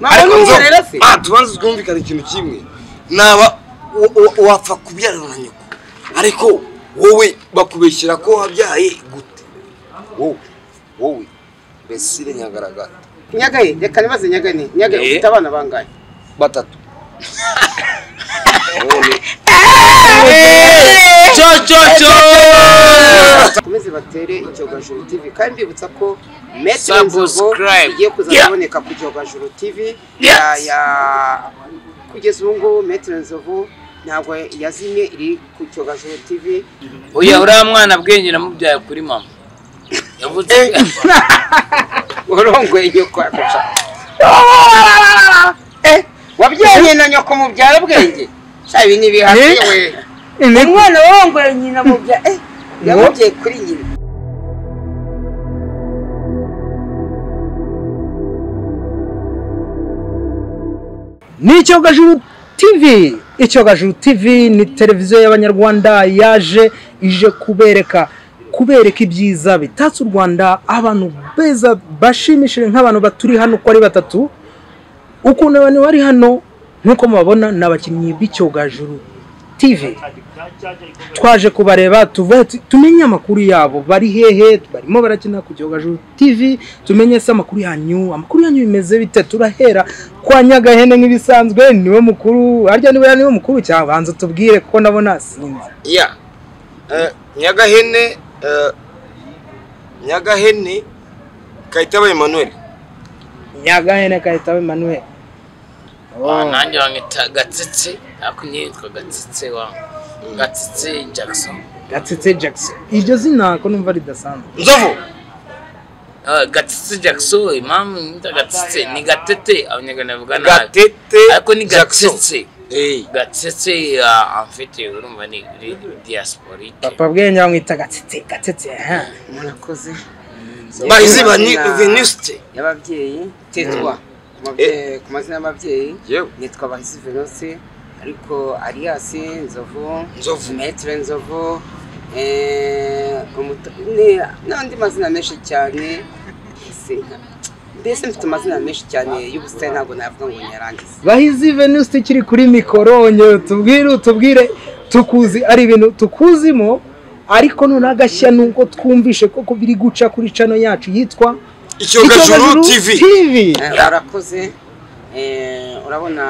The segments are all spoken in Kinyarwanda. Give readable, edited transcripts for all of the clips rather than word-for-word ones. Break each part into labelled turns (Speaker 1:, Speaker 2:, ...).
Speaker 1: ariko
Speaker 2: tubanze twumvikana ikintu kimwe naba wapfa kubyarana na nyoko ariko wowe bakubeshyira ko wabyaye gute wowe besire nyagaragara
Speaker 1: nyagaye reka nibaze nyagane ufite abana bangahe
Speaker 2: 3
Speaker 1: komeze batere icyogajuru TV kandi bibutsa ko Metro Nzovu igiye kuzaboneka ku cyogajuru TV ya kugeza ubu ngubu Metro Nzovu ntabwo yazimye iri ku cyogajuru TV.
Speaker 3: Oya uriya mwana bwenge namubyaye kuri mama yavuze
Speaker 1: urongoye nyoko akoca wabyaye na nyoko mubyara bwenge shabi nibihasiwe umwana warongoye nyina mubya yamubyaye kuri nyina.
Speaker 4: Ni Icyogajuru TV. Icyogajuru TV ni televiziyo y'abanyarwanda yaje ije kubereka ibyiza bitatse u Rwanda, abantu beza bashimishije nk'abantu baturi hano ko ari 3. Ukuntu abantu bari hano nkuko mubabona n'abakinnyi b'Icyogajuru TV. Twaje kubareba tumenye amakuru yabo bari hehe, barimo barakina ku Cyogajuru TV, tumenye se amakuru yanyu bimeze bite. Turahera kwa nyagahene nk'ibisanzwe, niwe mukuru harya niwe mukuru cyangwa banza tubwire kuko nabona sinzi.
Speaker 2: Nyagahene Kayitaba Emmanuel.
Speaker 4: Nyagahene Kayitaba Emmanuel.
Speaker 3: Nanjye wangita Gatsitse, ako nyitwa Gatsitse Gatsitse Jackson.
Speaker 4: Gatsitse Jackson. Iryo zina ko numva ridasanzwe.
Speaker 2: Nzovu.
Speaker 3: Gatsitse Jackson, mama nita Gatsitse ni Gatete abanyagana vuga nabi.
Speaker 2: Gatete.
Speaker 3: Ariko ni Gatsitse. Gatsitse afite urumva ni diaspora.
Speaker 4: Papa bwenge wangita Gatsitse.
Speaker 1: Murakoze.
Speaker 2: Bahiziba ni Venuste.
Speaker 1: Y'ababyeyi tetwa. Ku mazina y'ababyeyi nitwa Bahisi Venuste ariko alias Nzovu Metro Nzovu n'andi mazina menshi cyane mbese mfite amazina menshi cyane y'ubusitani ntabwo navuga ngo nyarangize.
Speaker 4: Bahisi Venuste kiri kuri mikoro nyo tubwire tukuzi ari ibintu tukuzimo ariko none agashya nuko twumvishe koko biri guca kuri channel yacu yitwa
Speaker 2: Icyogajuru TV.
Speaker 1: Arakoze urabona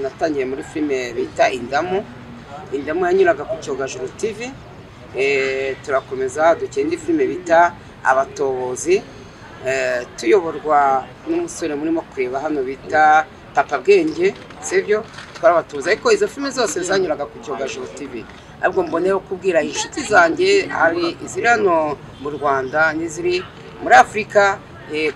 Speaker 1: natangiye muri filime bita Indamu yanyuraga ku Cyogajuru TV. Turakomeza dukenda filime bita Abatobozi tuyoborwa n'umusore murimo kureba hano bita Papa Bwenge sivyo twarabatuza ariko izo filime zose zanyuraga ku Cyogajuru TV. Ahubwo mboneyeho kubwira inshuti zanjye ari iziri hano mu Rwanda n'iziri muri Afrika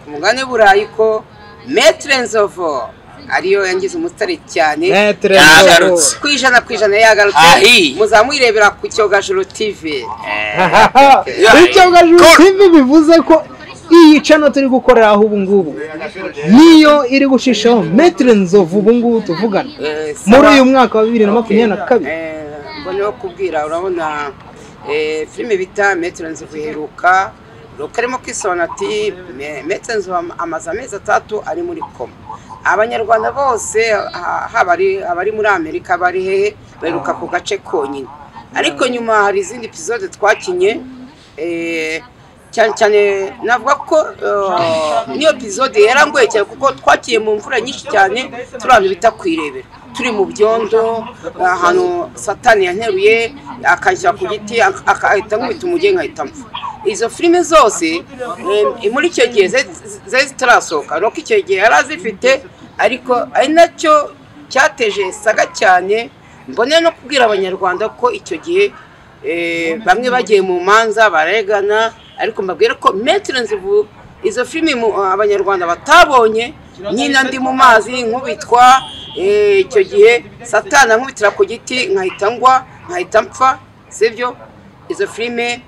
Speaker 1: ku mugane burayi ko Metro Nzovu ariyo yangize umutari cyane
Speaker 3: yagarutse
Speaker 1: kwijana yagarutse muzamuyirebera ku Cyogajuru TV.
Speaker 4: Icyogajuru TV bivuze ko iyi channel turi gukorera aho ubu ngubu niyo iri gushishaho Metro Nzovu ubu ngubu tuvugana muri uyu mwaka wa 2022.
Speaker 1: Mboneyeho kubwira urabona filime bita Metro Nzovu iheruka rukarimo kwisona ati Metro Nzovu amaze amezi 3 ari muri koma. Abanyarwanda bose abari muri Amerika bari hehe baheruka ku gace konyine ariko nyuma hari izindi episode twakinye cyane navuga ko niyo episode yarangoye cyane kuko twakiye mu mvura nyinshi cyane turabyo bita kwirebera turi mu byondo ahantu Satani yanteruye akajya ku giti akahita nkubita umugenga ahita mpfa. Izo filime zose muri icyo gihe zitarasohoka nuko icyo gihe yarazifite ariko ari nacyo cyateje saga cyane. Mbone no kubwira abanyarwanda ko icyo gihe bamwe bagiye mu manza baregana ariko mbabwira ko Metro Nzovu izo filime abanyarwanda batabonye nyina ndi mu mazi nkubitwa icyo gihe Satani nkubitira ku giti nkahita mpfa sivyo. Izo filime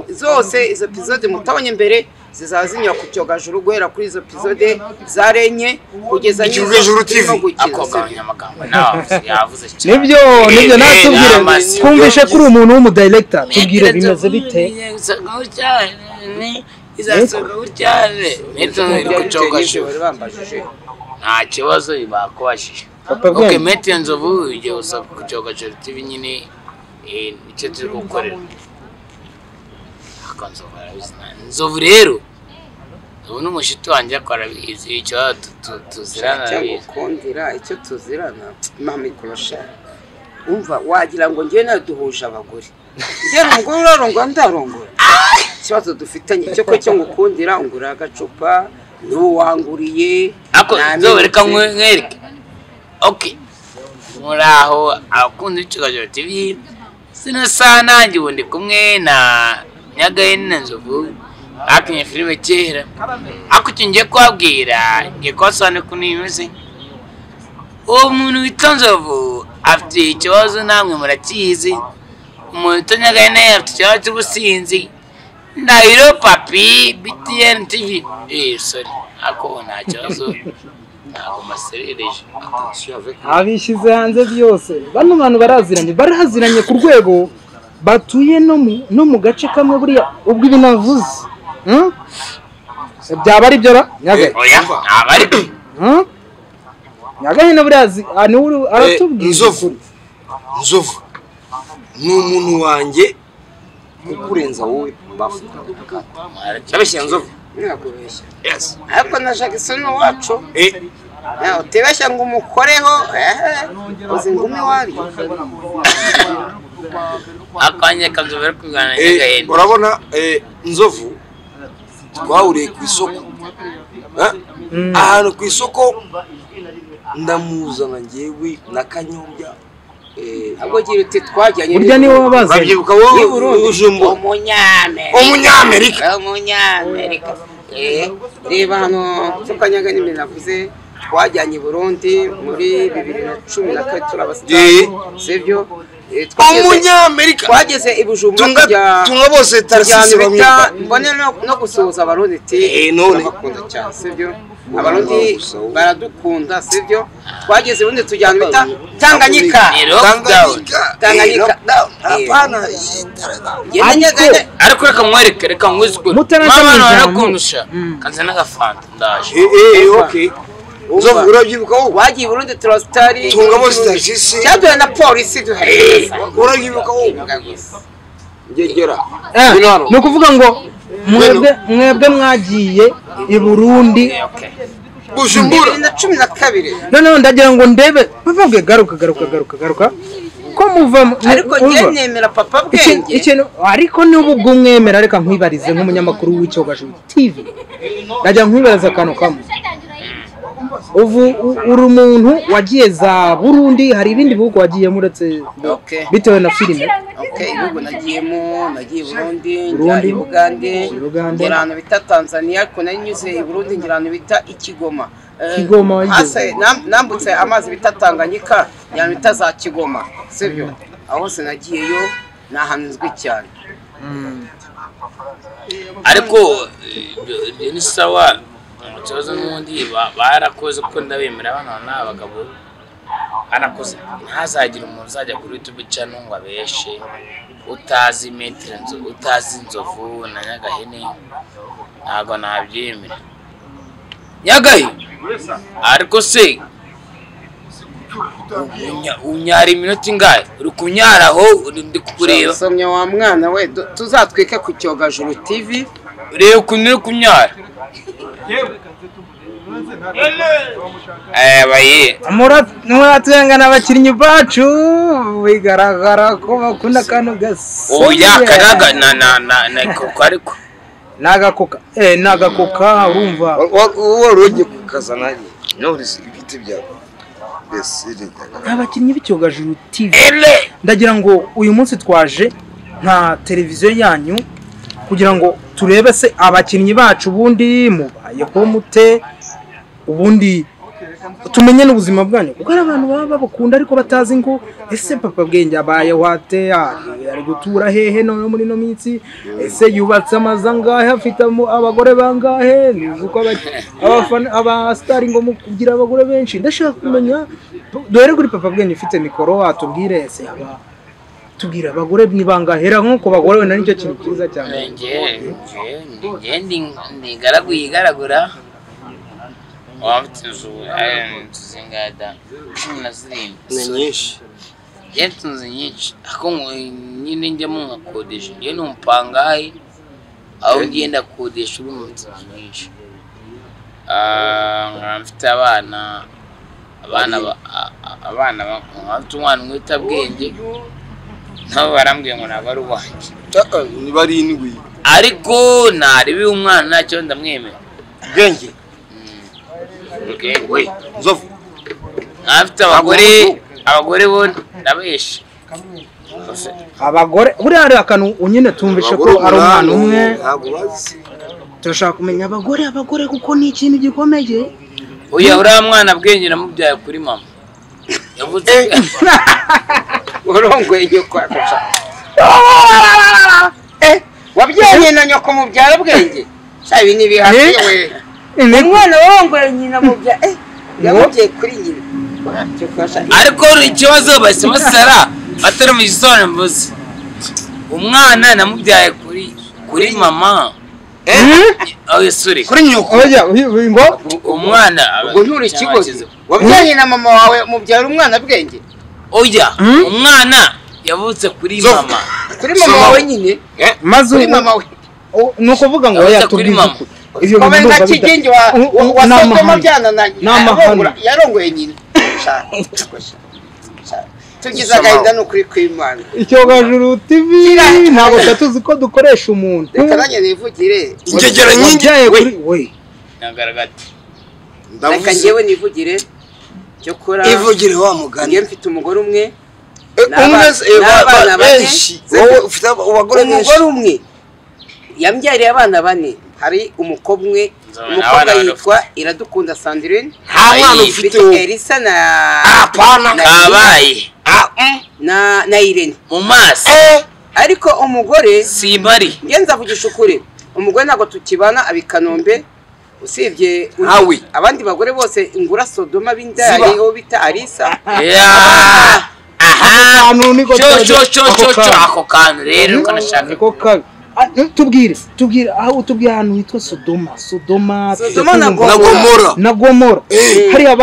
Speaker 1: zose izo episode mutabonye mbere zizazinyura ku Cyogajuru guhera kuri izo episode zarenye kugeza
Speaker 2: Icyogajuru TV
Speaker 3: akoganya amagambo nawe yavuze
Speaker 4: cyane. Nibyo natubwire twumvishe kuri umuntu w'umudirector tubwire bimeze bite.
Speaker 3: izasohoka gutyaje metero kucogasho nta kibazo bakubashije okay metero nzovu igiye usaba kucogasho TV nyine icyo turi gukorera akanzovu nzovu rero ubu n'umushito wanjye akora bizi icyo tuzirana
Speaker 1: kundira icyo tuzirana mama ikorosha umva wagira ngo ngiye nawe duhuje abagore njye n'umugore urarongora ndarongora ikibazo dufitanye cyo ko cyo ngukundira ungura agacupa n'uwanguriye
Speaker 3: ako nzobereka mwereke okay muraho akunda ikigajo TV sina sana ngiye ndi kumwe na nyagahene nzovu akinye filime kera ako kingiye kwabwira ngiye kwasana kunimeze umuntu witonzovu afite ikibazo namwe murakizi umuntu nyagahene afite ikibazo cy'ubusinzi ndahiro papi BTN TV sorry ako nta kibazo ntabwo maserereje
Speaker 4: abishyize hanze byose bano bantu baraziranye ku rwego batuye no mu gace kamwe buriya ubwo ibi navuze byaba ari byo nyagahene
Speaker 3: oya aba ari
Speaker 4: nyagahene buriya aratubwira
Speaker 2: nzovu ni umuntu wanjye kukurenza wowe bafuka cyabeshya nzovu
Speaker 1: nakubeshya
Speaker 2: yes
Speaker 1: ariko nashaka isoni wacu utibeshya ngo umukoreho uzi ngumi wari
Speaker 3: akanya kanzobera kugana nyagahene
Speaker 2: urabona nzovu twahuriye ku isoko ahantu ku isoko ndamuzana njyewe na kanyombya
Speaker 1: ahubwo gira uti twajyanye
Speaker 4: burya niwe wabaza
Speaker 2: babyibuka wowe ujumbo
Speaker 1: umunyamerika reba hano tukanyaganye ibintu navuze twajyanye i Burundi muri 2012 turabasitari sibyo
Speaker 2: umunyamerika
Speaker 1: twageze i Bujumbura
Speaker 2: tunga bose tarisisi
Speaker 1: bamwita mbone no gusuhuza abarundi none bakunda cyane sibyo abarundi baradukunda sibyo twageze ubundi tujyana bita Tanganyika
Speaker 2: apana
Speaker 3: ariko reka mwereke reka nguzwe mama narakundusha kanza n'agafanta ndaje
Speaker 2: okay nzovu urabyibuka wowe
Speaker 1: wagiye Burundi turasitari
Speaker 2: tunga bose tarisisi
Speaker 1: cyaduye na polisi duhereza
Speaker 2: urabyibuka wowe ngegera
Speaker 4: ni ukuvuga ngo mwebwe mwagiye i Burundi
Speaker 2: Bujumbura
Speaker 1: 2012
Speaker 4: noneho ndagira ngo ndebe bavuge garuka ko muva
Speaker 1: ariko ngiye nemera papa bwenge
Speaker 4: ikintu ariko niba ubwo mwemera reka nkwibarize nk'umunyamakuru w'icyogajuru TV ndagira nkwibariza akantu kamwe uri umuntu wagiye za Burundi hari ibindi bihugu wagiye muretse bitewe na filime
Speaker 1: ibihugu nagiye Burundi njya Ugande ngira ahantu bita Tanzania ariko nari nyuze i Burundi ngira ahantu bita Ikigoma nambutse amazi bita Tanganyika ngira ahantu bita za Kigoma sibyo aho hose nagiyeyo ni ahantu nzwi cyane
Speaker 3: ariko ni sawa ikibazo n'ubundi barakoze ko ndabemera abana n'abagabo arakoze ntazagira umuntu uzajya kuri YouTube channel ngo abeshe utazi metero utazi nzovu na nyagahene ntago nabyemera nyagahene ariko se unyara iminota ingahe uri kunyaraho ndi kukureba
Speaker 1: somya wa mwana we tuzatwike ku Cyogajuru TV
Speaker 3: reba ukuntu kunyara baye
Speaker 4: muratengana abakinnyi bacu bigaragara ko bakunda kano gasi
Speaker 3: oya karaga na koko ariko
Speaker 4: nagakoka urumva
Speaker 2: ugiye kukazana none ibiti byawe
Speaker 4: abakinnyi b'icyogajuru TV ndagira ngo uyu munsi twaje nka televiziyo yanyu kugira ngo turebe se abakinnyi bacu ubundi mubayeho mute ubundi tumenye n'ubuzima bwanyu kuko ari abantu baba babakunda ariko batazi ngo ese papa bwenge abaye wate ari gutura hehe none muri no minsi ese yubatse amazu angahe afite abagore bangahe nuko abafana abastari ngo mukugira abagore benshi ndashaka kumenya dore kuri papa bwenge ufite mikoro atubwire ese tubwira abagore nibangahera nkuko bagore wenda nicyo kintu cyiza cyane
Speaker 3: nge ndigaragu yigaragura wafite inzu zingada 17
Speaker 2: ni nyinshi
Speaker 3: inzu nyinshi ako nyine njyamo nkakodesha nge numpangaye aho ngenda kodesha uri mu nzu nyinshi mfite abana bafite umwana umwe utabwenge nabo barambwiye ngo ntabwo ari uwanjye
Speaker 2: ni barindwi
Speaker 3: ariko naribi umwana ntacyo ndamwemera
Speaker 2: ubwenge we nzovu
Speaker 3: afite abagore bo ndabesha
Speaker 4: abagore buri hari akantu unyine tumvishe ko ari umwana umwe
Speaker 2: ntabwo bazi
Speaker 4: turashaka kumenya abagore kuko ni ikintu gikomeye
Speaker 3: oya uriya mwana bwenge namubyaye kuri mama yavuze
Speaker 1: urongoye nyoko akoca wabyaye na nyoko mubyara bwenge sabi ni bihasiwe umwana warongoye nyina mubyara yamubyaye kuri nyina
Speaker 3: ariko ikibazo basi basara batari mu gisone mvuze umwana namubyaye kuri mama oya sorry
Speaker 1: kuri nyoko
Speaker 4: oya ngo
Speaker 3: umwana
Speaker 1: ubwo nturi ikigozi wabyaye na mama wawe mubyara umwana bwenge
Speaker 3: oya umwana yavutse kuri mama
Speaker 1: wawe nyine
Speaker 4: maze
Speaker 1: kuri mama we
Speaker 4: nuko vuga ngo oya tubwize
Speaker 1: ivyo bintu nka kigenge wa Sodoma byana na yarongoye nyine tugize agahinda no kuri kwimana
Speaker 4: icyogajuru TV ntabwo tatuzi ko dukoresha umuntu
Speaker 1: reka nanjye nivugire
Speaker 2: ingegera nyingi
Speaker 4: we
Speaker 3: nagaragati
Speaker 1: reka ngewe nivugire cyo kora
Speaker 2: ivugire wa mugani
Speaker 1: ngiye mfite umugore umwe
Speaker 2: n'abana benshi wowe ufite abagore benshi
Speaker 1: umugore umwe yambyariye abana bane hari umukobwa umwe umukobwa yitwa Iradukunda Sandrine
Speaker 2: nta mwana ufite
Speaker 1: Elisa na
Speaker 2: apana
Speaker 3: kabaye
Speaker 1: na Irene
Speaker 3: mu maso
Speaker 1: ariko umugore
Speaker 3: simari
Speaker 1: ngenza vugisha ukuri umugore ntago tukibana abikanombe usibye abandi bagore bose ingura Sodoma bindari aho bita Alisa
Speaker 3: ako kantu rero kanashaka
Speaker 4: tubwire tubwire ahantu hitwa Sodoma
Speaker 1: na
Speaker 4: Gomora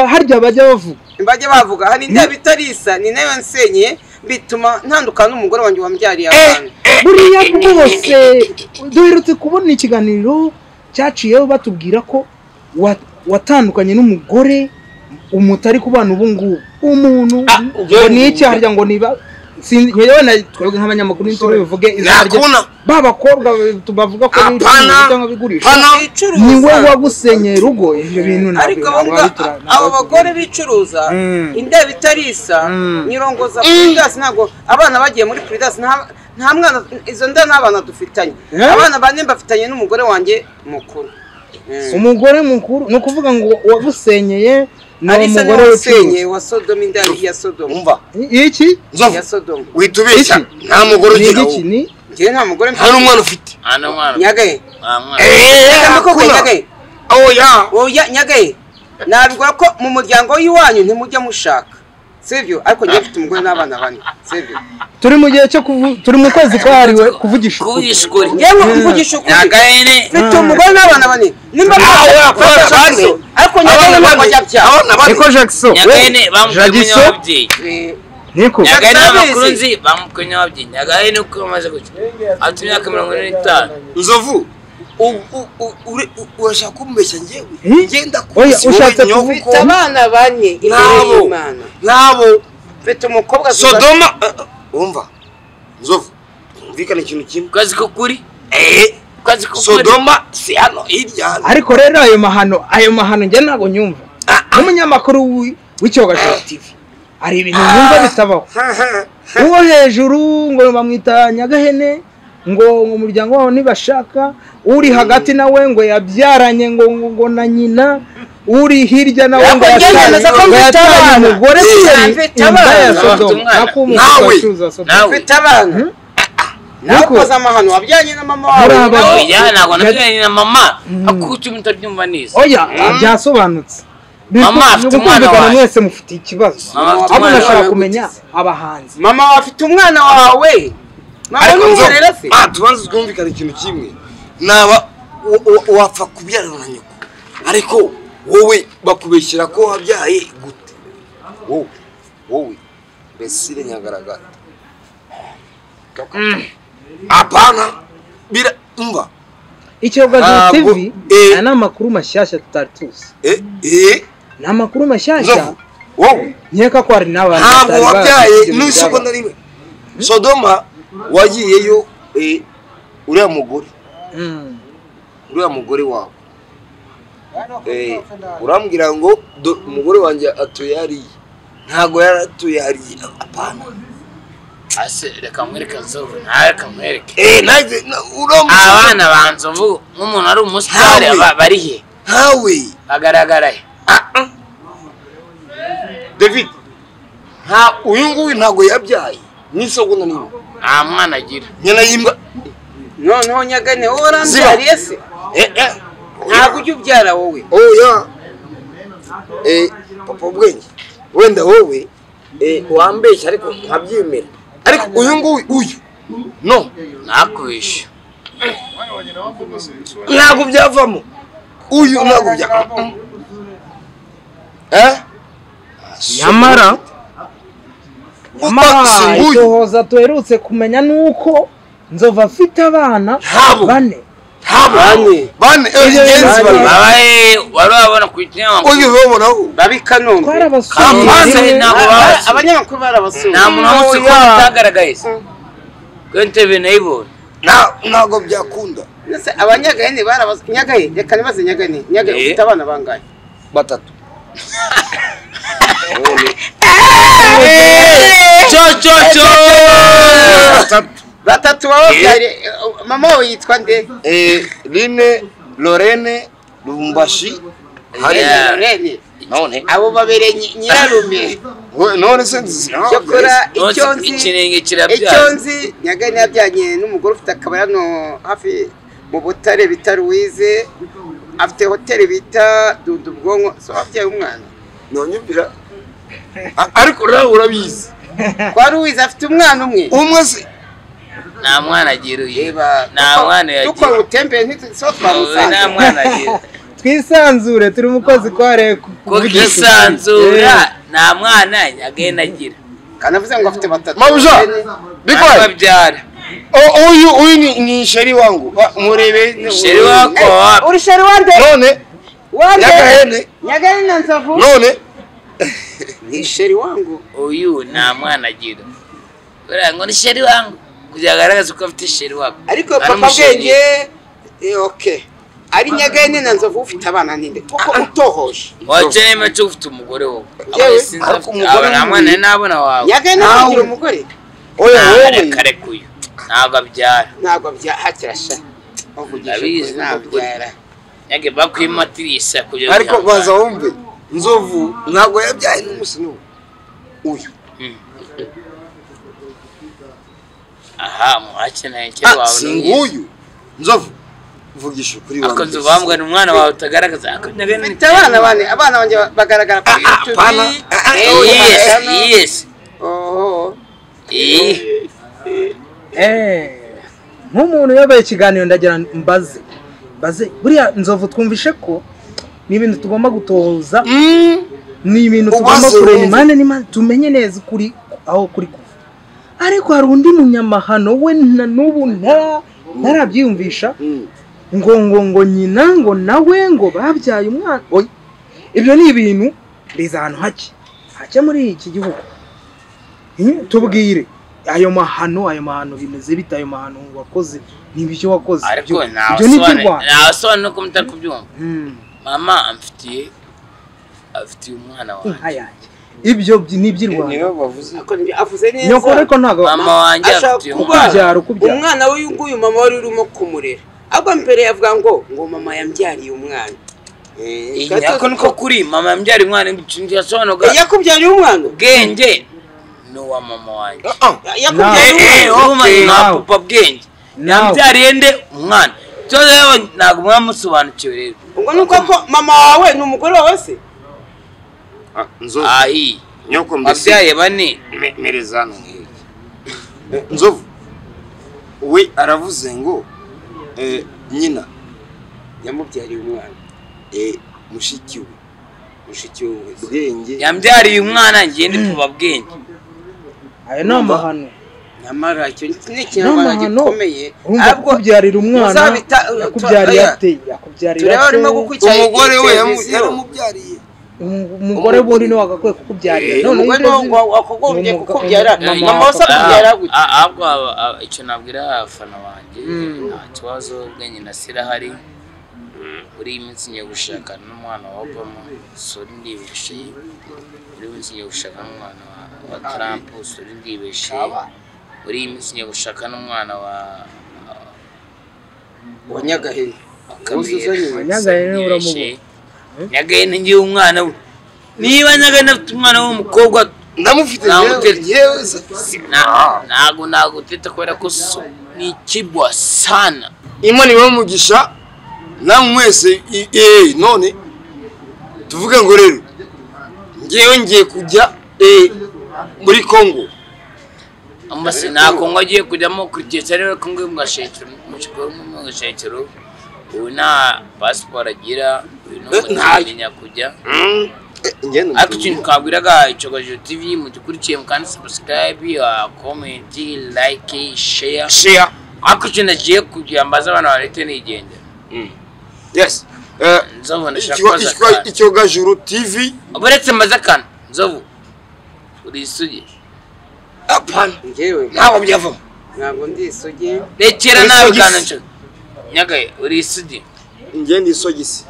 Speaker 4: harya bajya
Speaker 1: bavuga hari ndebe itarisa ni nayo nsenye bituma ntandukana n'umugore wanjye wambyariye abantu
Speaker 4: buriya bwose duherutse kubona ikiganiro cyaciyeho batubwira ko watandukanye n'umugore umutari kubana ubu ngubu umuntu ngo ni iki harya ngo niba nyewe na twebwe nk'abanyamakuru n'intore bivuge izarya babakobwa tubavuga ko cyangwa bigurisha ni wowe wagusenyera rugo ibyo bintu
Speaker 1: ariko abo bagore bicuruza indebe itarisa nirongoza Pridas ntago abana bagiye muri Pridas nta mwana izo nda n'abana dufitanye abana bane bafitanye n'umugore wanjye mukuru
Speaker 4: umugore mukuru no kuvuga ngo wagusenyeye
Speaker 1: ari umugore usenye wa Sodoma indari ya Sodoma
Speaker 2: umva
Speaker 4: iki
Speaker 1: ya Sodoma
Speaker 2: witubeshya nta mugore ugira
Speaker 4: iki ni
Speaker 1: ngiye nta mugore
Speaker 2: nta n'umwana ufite
Speaker 1: nyagaye oya nyagaye nabigura ko mu muryango w'iwanyu ntimujya mushaka sivyo ariko ngiye mfite umugore n'abana bane sivyo
Speaker 4: turi mu gihe cyo turi mu kwezi kwahariwe kuvugisha
Speaker 3: ukuri
Speaker 1: ngewe mvugisha ukuri
Speaker 3: nyagahene
Speaker 1: mfite umugore n'abana bane nimba ariko nyagaye ntabwo ajya byaha
Speaker 4: niko Jackson
Speaker 3: nyagahene bamukenye ababyeyi
Speaker 4: niko
Speaker 3: nyagahene amakuru nzi bamukenye ababyeyi nyagahene uko amaze gutya afite imyaka 45
Speaker 2: nzovu urashaka kumbeshya ngewe ngenda
Speaker 4: ushatse
Speaker 1: mfite abana bane imbere y'Imana
Speaker 2: nabo
Speaker 1: mfite umukobwa
Speaker 2: Sodoma umva nzovu umvikana ikintu kimwe
Speaker 3: kazi ko kuri kazi ko
Speaker 2: Sodoma si hano hirya
Speaker 4: ariko rero ayo mahano njye ntago nyumva n'umunyamakuru w'icyogajuru TV hari ibintu nyumva bitabaho uwo hejuru ngo bamwita nyagahene ngo umuryango wawe nibashaka uri hagati nawe ngo yabyaranye ngo na nyina uri hirya nawe ngo yatanye umugore
Speaker 1: mfite abana nakoze amahano wabyanye na mama wawe
Speaker 3: ntabwo nabyanye na mama akuki mutabyumva neza
Speaker 4: oya byasobanutse
Speaker 3: Mama afite umwana wawe.
Speaker 4: Mwese mufite ikibazo. Abo nashaka kumenya abahanzi.
Speaker 1: Mama afite umwana wawe. Mama n'umurera se.
Speaker 2: Tubanze twumvikana ikintu kimwe. Naba wapfa kubyarana na nyoko. Ariko wowe bakubeshyira ko wabyaye gute? Wowe besire nyagaragara. Apana bira umva.
Speaker 4: Icyogajuru TV ana makuru mashyashya tutari tuzi. Na makuru mashyashya.
Speaker 2: Wowe
Speaker 4: nyeka ko ari n'abantu
Speaker 2: ntabwo wabyaye n'isoko rimwe. Sodoma wagiyeyo uriya mugore. Uriya mugore wawe. Urambwira ngo umugore wanjye atuye hariya. Ntago yaratuye hariya. Apana.
Speaker 3: Ase reka mwereke nzovu ntareka mwereke
Speaker 2: abana
Speaker 3: banzovu nk'umuntu ari umusitari bari he
Speaker 2: hawe
Speaker 3: agaragara he
Speaker 2: David uyu nguyu ntago yabyaye n'isogona nimwe
Speaker 3: nta mwana agira
Speaker 2: nyina yimbwa
Speaker 1: noneho nyagane wowe urambyariye se ntabwo ujya ubyara wowe
Speaker 2: oya papa ubwenge wenda wowe wambeshya ariko nkabyemera ariko uyu nguyu no
Speaker 3: nakubisha
Speaker 2: ntabwo byavamo uyu ntabwo byavamo
Speaker 4: Nyamara icyohoza tuherutse kumenya nuko nzova afite abana bane.
Speaker 2: Bane
Speaker 3: babaye wari wabona ku kinyamakuru
Speaker 2: uyu ubona
Speaker 1: babikanombe abanyamakuru barabasuye
Speaker 3: nta muntu wamutse ko batagaragaye se kwentebe nayibona
Speaker 2: ntabwo byakunda
Speaker 1: abanyagahene barabasuye nyagahene reka nibaze nyagahene ufite abana bangahe
Speaker 2: 3
Speaker 1: batatu wabyare mama wawe yitwa nde
Speaker 2: Line Lorene Lumbashi
Speaker 1: Lorene
Speaker 2: none
Speaker 1: abo babere nyirarume
Speaker 2: none se
Speaker 1: cyokora
Speaker 3: icyo
Speaker 1: nzi nyagahene yabyanye n'umugore ufite akabari hano hafi mu Butare bita Louise afite hoteli bita Dudu Bwonko so abyaye umwana
Speaker 2: nonyumvira ariko urabizi
Speaker 1: kwa Louise afite umwana umwe
Speaker 2: se
Speaker 3: nta mwana agira nta mwana yagira
Speaker 1: dukora ubutembere ntitso twamusanze
Speaker 3: nta mwana agira
Speaker 4: twisanzure turi mukozi kware
Speaker 3: kwisanzura nta mwana nyagahene agira
Speaker 1: kanavuze ngo afite batatu
Speaker 2: mabuja bikwaye
Speaker 3: babyara
Speaker 2: uyu ni sheri wangu murebe
Speaker 3: sheri wako
Speaker 1: uri sheri wande
Speaker 2: none
Speaker 1: nyagahene na nzovu
Speaker 2: none
Speaker 1: ni sheri wangu
Speaker 3: uyu nta mwana agira ngo ni sheri wangu kugira agaragaze ko afite sheri wako
Speaker 1: ariko papa bwenge okay ari nyagahene na nzovu ufite abana ninde kuko utohoje
Speaker 3: wakeneye mace ufite umugore wowe nta mwana n'abana wawe
Speaker 1: nyagahene agira umugore
Speaker 2: oya
Speaker 3: reka uyu ntabwo abyara
Speaker 1: hakirasha
Speaker 3: abizi ntabyara nyage bakwimatirisa kugira
Speaker 2: ariko baza wumve nzovu ntabwo yabyaye n'umusi n'ubu uyu
Speaker 3: aha muhakeneye kera wawe
Speaker 2: singuyu nzovu vugisha ukuri
Speaker 3: wawe akonzo bambwa n'umwana wawe utagaragaza akanyagahene
Speaker 1: mfite abana banjye bagaragara kuri YouTube
Speaker 3: yes
Speaker 4: nk'umuntu yabaye ikiganiro ndagira mbaze buriya nzovu twumvishe ko ni ibintu tugomba gutohoza ni ibintu tugomba kureba imana tumenye neza ukuri aho kuri kuva ariko hari undi munyamahano we na n'ubu ntarabyiyumvisha ngo nyina ngo nawe ngo babyaye umwana ibyo ni ibintu biza ahantu hake muri iki gihugu tubwire ayo mahano bimeze bita ayo mahano wakoze n'ibyo wakoze
Speaker 3: ariko nasobanura nuko mutari kubyumva mama afitiye umwana wanjye
Speaker 4: ibyo n'iby'irwanda
Speaker 2: niyo bavuze
Speaker 1: avuze neza
Speaker 4: nyoko ariko ntago
Speaker 3: mama wanjye afitiye
Speaker 4: kubyara
Speaker 1: umwana we nguyu mama wari urimo kumurera ahubwo mbere yavuga ngo mama yambyariye umwana
Speaker 3: nyako niko kuri mama yambyariye umwana n'ibicindi yasobanuraga
Speaker 1: yakubyariye umwana
Speaker 3: bwenge n'uwa mama wanjye
Speaker 1: yakubyariye
Speaker 3: papa bwenge yambyariye nde umwana ntabwo mwamusobanukiwe rero
Speaker 1: ubwo nuko ko mama wawe ni umugore wawe se
Speaker 2: nzovu
Speaker 3: ahi
Speaker 2: nyoko mbese
Speaker 3: abyaye bane
Speaker 2: merezano nk'iki nzovu we aravuze ngo nyina
Speaker 1: yamubyariye umwana
Speaker 2: mushiki we
Speaker 1: bwenge
Speaker 3: yambyariye umwana ngende kuba bwenge
Speaker 4: ayo ni amahano
Speaker 1: nyamara icyo ni ikinyarwanda gikomeye
Speaker 4: urumva kubyarira umwana yakubyariye ate
Speaker 1: tureba arimo gukurikirana
Speaker 2: umugore we yaramubyariye
Speaker 4: umugore bundi niwe wagakwiye kukubyarira none
Speaker 1: umugore wakagombye kukubyara mama wasa kubyara gute
Speaker 3: ahubwo icyo nabwira abafana banjye nta kibazo ubwenge nasirahari muri iyi minsi ngiye gushaka n'umwana wa Obama sori ndibeshye muri iyi minsi ngiye gushaka n'umwana wa Trump sori ndibeshye muri iyi minsi ngiye gushaka n'umwana
Speaker 1: wa nyagahene
Speaker 4: nyagahene uramubona
Speaker 3: nyagahene ngiye umwana we niba nyagahene afite umwana w'umukobwa
Speaker 2: ndamufite
Speaker 3: ntago naguteta kubera ko ni ikibwa sana
Speaker 2: Imana ibamugisha namwe mwese none tuvuge ngo rero ngewe ngiye kujya muri Kongo
Speaker 3: ambase na Kongo agiye kujyamo kugeza rero Kongo mwashekero mu gashekero una passport agira ntamenya kujya ariko ikintu kabwiraga icogaje TV mudukurikiye mukandi subscribe comment like share ariko ikintu agiye kujyambaza abana barete nigende
Speaker 2: yes
Speaker 3: nzovu ndashaka
Speaker 2: icyogajuru TV
Speaker 3: abaretse mazakana nzovu uri isugi
Speaker 2: apana
Speaker 1: ngewe
Speaker 2: ntabwo byava
Speaker 1: ntabwo ndi isugi
Speaker 3: rekera nawe kana nco nyagaye uri isugi
Speaker 2: ngende isogisi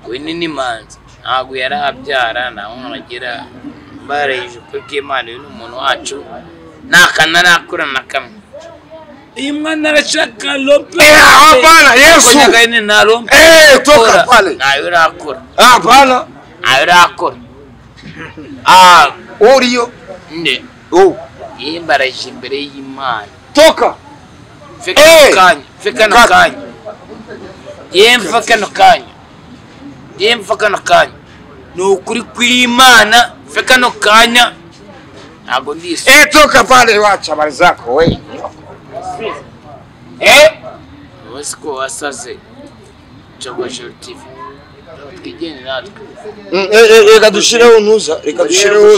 Speaker 3: we nini manzi ntabwo yarabyara nta mwana agira bareje kuko Imana uyu umuntu wacu nakana nakura na kamwe iyi mwana arashaka lope
Speaker 2: hapana Yesu
Speaker 3: nyagaye na lope
Speaker 2: toka pale
Speaker 3: nayo rakora
Speaker 2: hapana
Speaker 3: nayo rakora
Speaker 2: oriyo
Speaker 3: nde yimbaraje imbere y'Imana
Speaker 2: toka
Speaker 3: feka no kanya yemfa kano kanya ni ukuri kw'Imana feka no kanya ntabwo ndisi
Speaker 2: toka pale wacha habari zako wewe
Speaker 3: wese ko wasaze Jogojo TV twigene natwe
Speaker 2: reka dushireho ntuza reka dushireho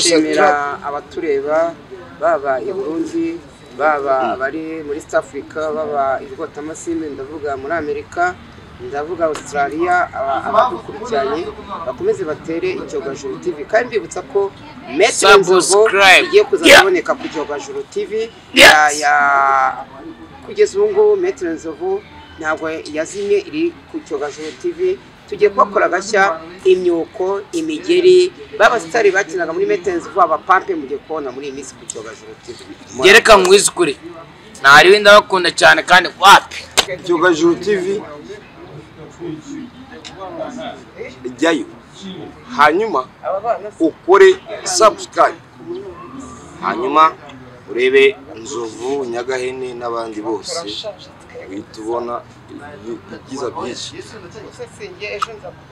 Speaker 1: abatureba baba i Burundi baba bari muri South Africa baba ibigota amasimbi ndavuga muri Amerika ndavuga Australia abadukurikiranye bakomeze batere icyogajuru TV kandi bibutsa ko Metro Nzovu igiye kuzaboneka ku Cyogajuru TV kugeza ubu ngubu Metro Nzovu ntabwo yazimye iri ku Cyogajuru TV tugiye kubakora gashya imyuko imigeri baba sitari bakinaga muri Metro Nzovu abapampe mugiye kubona muri iyi minsi ku Cyogajuru TV
Speaker 3: gereka mwiza ukuri ntari wenda bakunda cyane kandi wapi
Speaker 2: Cyogajuru TV jyayo hanyuma ukore subscribe hanyuma urebe Nzovu Nyagahene n'abandi bose bitubona ibyiza byinshi